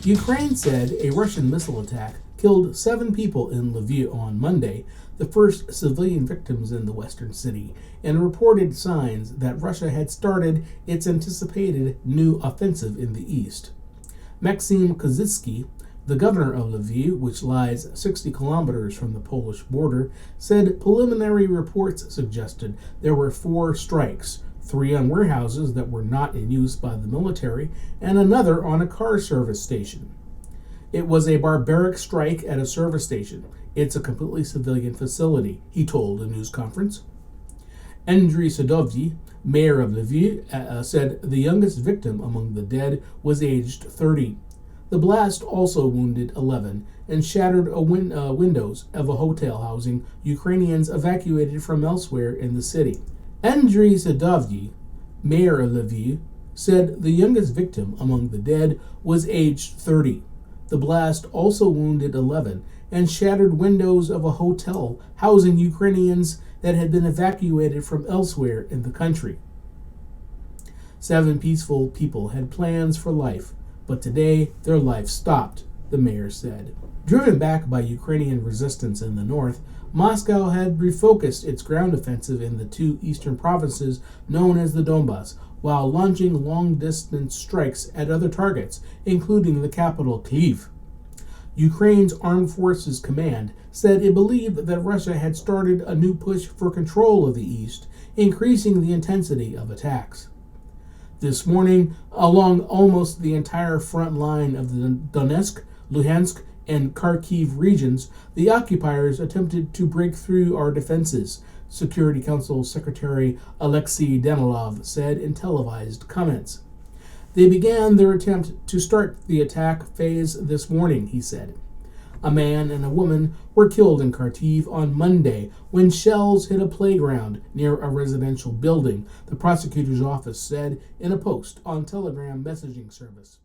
Ukraine said a Russian missile attack killed 7 people in Lviv on Monday, the first civilian victims in the western city, and reported signs that Russia had started its anticipated new offensive in the east. Maxim Kozycki, the governor of Lviv, which lies 60 kilometers from the Polish border, said preliminary reports suggested there were 4 strikes, 3 on warehouses that were not in use by the military, and another on a car service station. It was a barbaric strike at a service station. It's a completely civilian facility, he told a news conference. Andriy Sadovyi, mayor of Lviv, said the youngest victim among the dead was aged 30. The blast also wounded 11 and shattered windows of a hotel housing Ukrainians evacuated from elsewhere in the city. Andriy Sadovyi, mayor of Lviv, said the youngest victim among the dead was aged 30. The blast also wounded 11 and shattered windows of a hotel housing Ukrainians that had been evacuated from elsewhere in the country. 7 peaceful people had plans for life, but today their life stopped, the mayor said. Driven back by Ukrainian resistance in the north, Moscow had refocused its ground offensive in the 2 eastern provinces known as the Donbas, while launching long-distance strikes at other targets, including the capital Kyiv. Ukraine's Armed Forces Command said it believed that Russia had started a new push for control of the east, increasing the intensity of attacks. This morning, along almost the entire front line of the Donetsk, Luhansk, and Kharkiv regions, the occupiers attempted to break through our defenses, Security Council Secretary Alexei Danilov said in televised comments. They began their attempt to start the attack phase this morning, he said. A man and a woman were killed in Kharkiv on Monday when shells hit a playground near a residential building, the prosecutor's office said in a post on Telegram messaging service.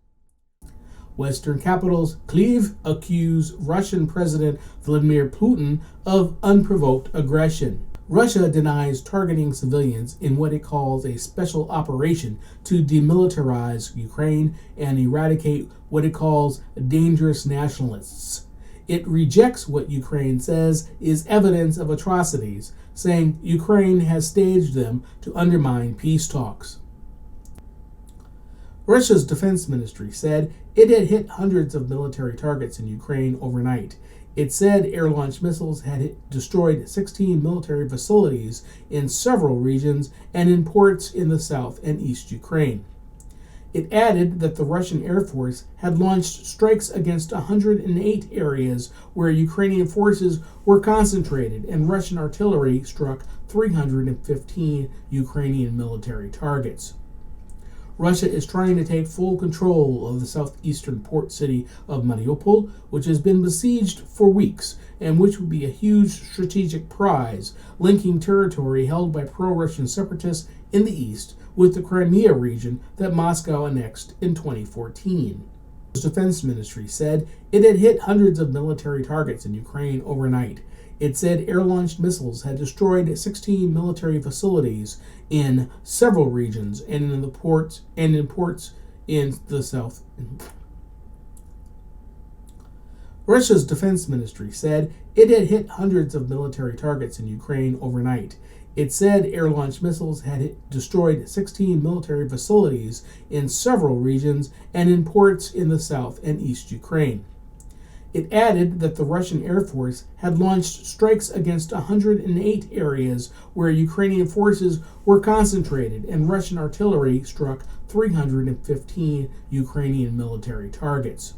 Western capitals Kyiv accuse Russian President Vladimir Putin of unprovoked aggression. Russia denies targeting civilians in what it calls a special operation to demilitarize Ukraine and eradicate what it calls dangerous nationalists. It rejects what Ukraine says is evidence of atrocities, saying Ukraine has staged them to undermine peace talks. Russia's defense ministry said it had hit hundreds of military targets in Ukraine overnight. It said air-launched missiles had destroyed 16 military facilities in several regions and in ports in the south and east Ukraine. It added that the Russian Air Force had launched strikes against 108 areas where Ukrainian forces were concentrated, and Russian artillery struck 315 Ukrainian military targets. Russia is trying to take full control of the southeastern port city of Mariupol, which has been besieged for weeks and which would be a huge strategic prize, linking territory held by pro-Russian separatists in the east with the Crimea region that Moscow annexed in 2014. The defense ministry said it had hit hundreds of military targets in Ukraine overnight. It said air-launched missiles had destroyed 16 military facilities in several regions and in ports in the south. Russia's defense ministry said it had hit hundreds of military targets in Ukraine overnight. It said air-launched missiles had destroyed 16 military facilities in several regions and in ports in the south and east Ukraine. It added that the Russian Air Force had launched strikes against 108 areas where Ukrainian forces were concentrated, and Russian artillery struck 315 Ukrainian military targets.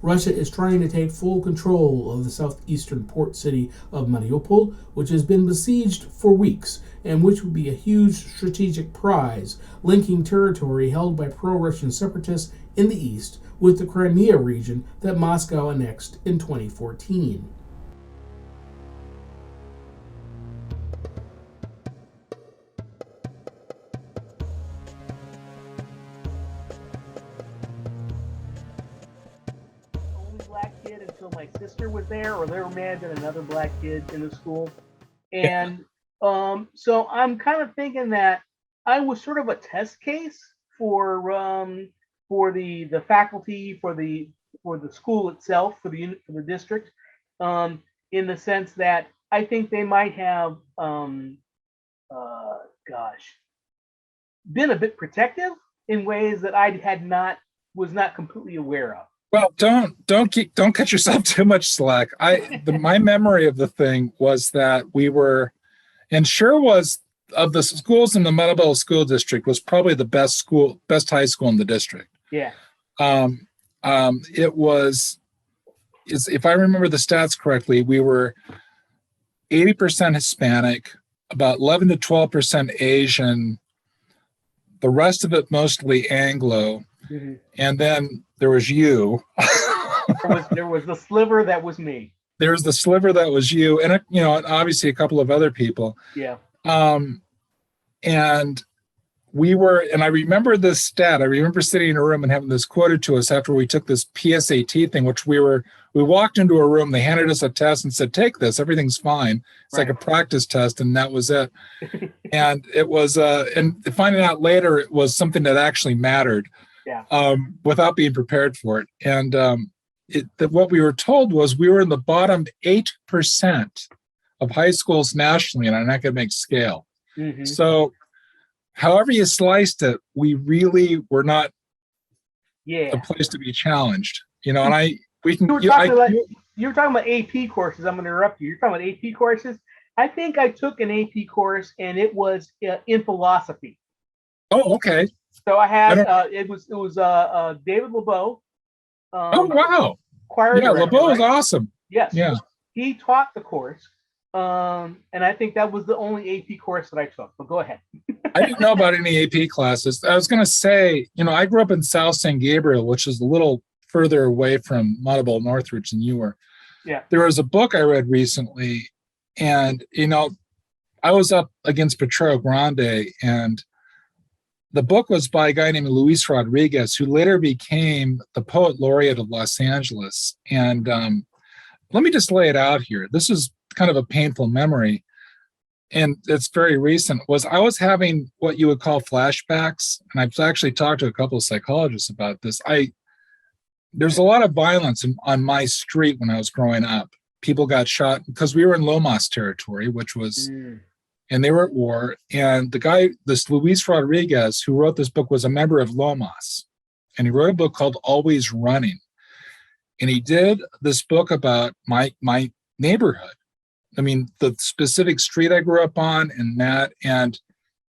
Russia is trying to take full control of the southeastern port city of Mariupol, which has been besieged for weeks and which would be a huge strategic prize, linking territory held by pro-Russian separatists in the east with the Crimea region that Moscow annexed in 2014. Black kid until my sister was there, or there may have been another black kid in the school. And so I'm kind of thinking that I was sort of a test case for the faculty, for the school itself, for the district, in the sense that I think they might have, gosh, been a bit protective in ways that I had not was not completely aware of. Well, don't cut yourself too much slack. My memory of the thing was that we were, and sure was, of the schools in the Meadowville School District, was probably the best high school in the district. Yeah. It was, if I remember the stats correctly, we were 80% Hispanic, about 11 to 12% Asian, the rest of it mostly Anglo, Mm-hmm. and then there was you. there was the sliver that was me. There was the sliver that was you, and obviously a couple of other people. Yeah. And we were, and I remember this stat. I remember sitting in a room and having this quoted to us after we took this PSAT thing, which we walked into a room, they handed us a test and said, take this, everything's fine. It's right. Like a practice test, and that was it. And it was, and finding out later, it was something that actually mattered. Yeah. Without being prepared for it. And what we were told was we were in the bottom 8% of high schools nationally on an academic scale. Mm-hmm. So however you sliced it, we really were not a place to be challenged. And we can. You were talking about AP courses. I'm going to interrupt you. You're talking about AP courses. I think I took an AP course, and it was in philosophy. Oh, okay. So I had it was David LeBeau. Oh wow! Yeah, LeBeau is awesome. Yes. Yeah. He taught the course, and I think that was the only AP course that I took. But go ahead. I didn't know about any AP classes. I was going to say, I grew up in South San Gabriel, which is a little further away from Montebello Northridge than you were. Yeah. There was a book I read recently, and I was up against Potrero Grande, and the book was by a guy named Luis Rodriguez, who later became the poet laureate of Los Angeles. And let me just lay it out here. This is kind of a painful memory, and it's very recent. I was having what you would call flashbacks, and I've actually talked to a couple of psychologists about this. There's a lot of violence on my street when I was growing up. People got shot because we were in Lomas territory, which was... And they were at war. And the guy, this Luis Rodriguez, who wrote this book, was a member of Lomas. And he wrote a book called Always Running. And he did this book about my neighborhood. I mean, the specific street I grew up on and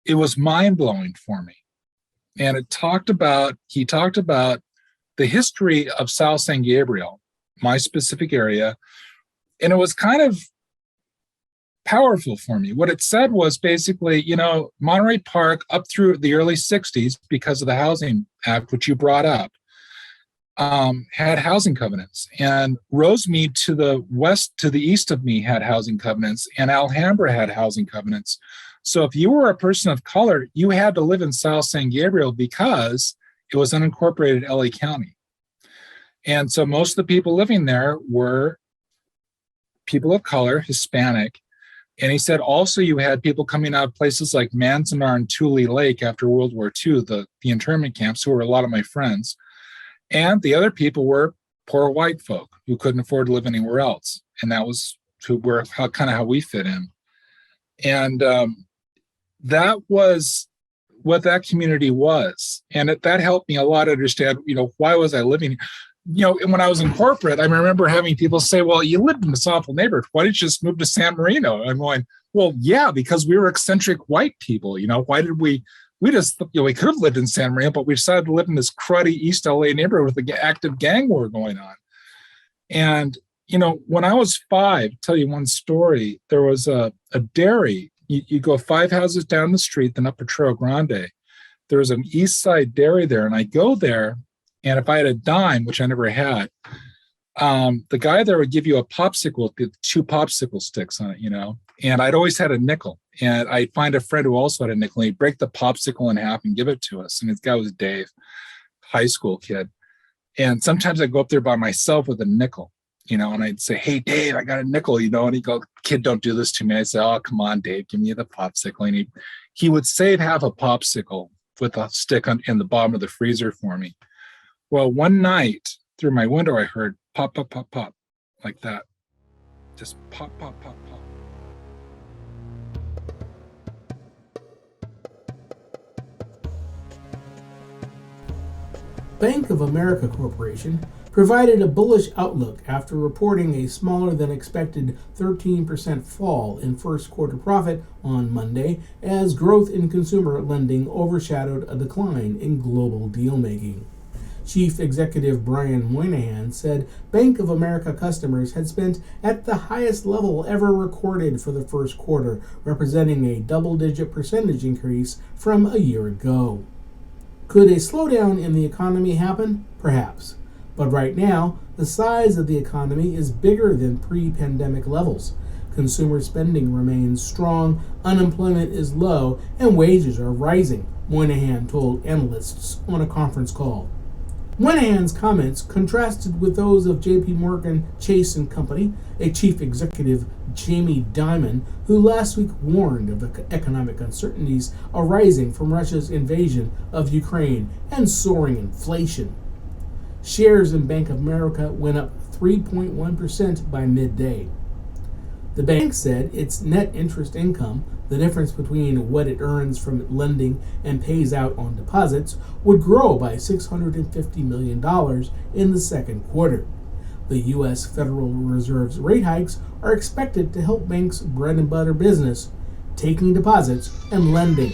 it was mind-blowing for me. And he talked about the history of South San Gabriel, my specific area. And it was kind of powerful for me. What it said was basically, Monterey Park up through the early 60s, because of the Housing Act, which you brought up, had housing covenants. And Rosemead to the east of me had housing covenants, and Alhambra had housing covenants. So if you were a person of color, you had to live in South San Gabriel because it was unincorporated LA County. And so most of the people living there were people of color, Hispanic. And he said also you had people coming out of places like Manzanar and Tule Lake after World War II, the internment camps, who were a lot of my friends. And the other people were poor white folk who couldn't afford to live anywhere else. And that was how we fit in. And that was what that community was. And that helped me a lot to understand, why was I living here? And when I was in corporate, I remember having people say, well, you lived in this awful neighborhood. Why didn't you just move to San Marino? I'm going, well, yeah, because we were eccentric white people. Why did we just, we could have lived in San Marino, but we decided to live in this cruddy East LA neighborhood with an active gang war going on. And, when I was 5, tell you one story, there was a dairy. You go 5 houses down the street, then up Potrero Grande. There was an East Side dairy there, and I go there. And if I had a dime, which I never had, the guy there would give you a popsicle with 2 popsicle sticks on it, And I'd always had a nickel. And I'd find a friend who also had a nickel, and he'd break the popsicle in half and give it to us. And his guy was Dave, high school kid. And sometimes I'd go up there by myself with a nickel, and I'd say, hey, Dave, I got a nickel, and he'd go, kid, don't do this to me. I'd say, oh, come on, Dave, give me the popsicle. And he would save half a popsicle with a stick in the bottom of the freezer for me. Well, one night through my window, I heard pop, pop, pop, pop, like that. Just pop, pop, pop, pop. Bank of America Corporation provided a bullish outlook after reporting a smaller than expected 13% fall in first quarter profit on Monday, as growth in consumer lending overshadowed a decline in global deal making. Chief Executive Brian Moynihan said Bank of America customers had spent at the highest level ever recorded for the first quarter, representing a double-digit percentage increase from a year ago. Could a slowdown in the economy happen? Perhaps. But right now, the size of the economy is bigger than pre-pandemic levels. Consumer spending remains strong, unemployment is low, and wages are rising, Moynihan told analysts on a conference call. Moynihan's comments contrasted with those of J.P. Morgan Chase & Company, a chief executive, Jamie Dimon, who last week warned of the economic uncertainties arising from Russia's invasion of Ukraine and soaring inflation. Shares in Bank of America went up 3.1% by midday. The bank said its net interest income, the difference between what it earns from lending and pays out on deposits, would grow by $650 million in the second quarter. The U.S. Federal Reserve's rate hikes are expected to help banks' bread and butter business, taking deposits and lending.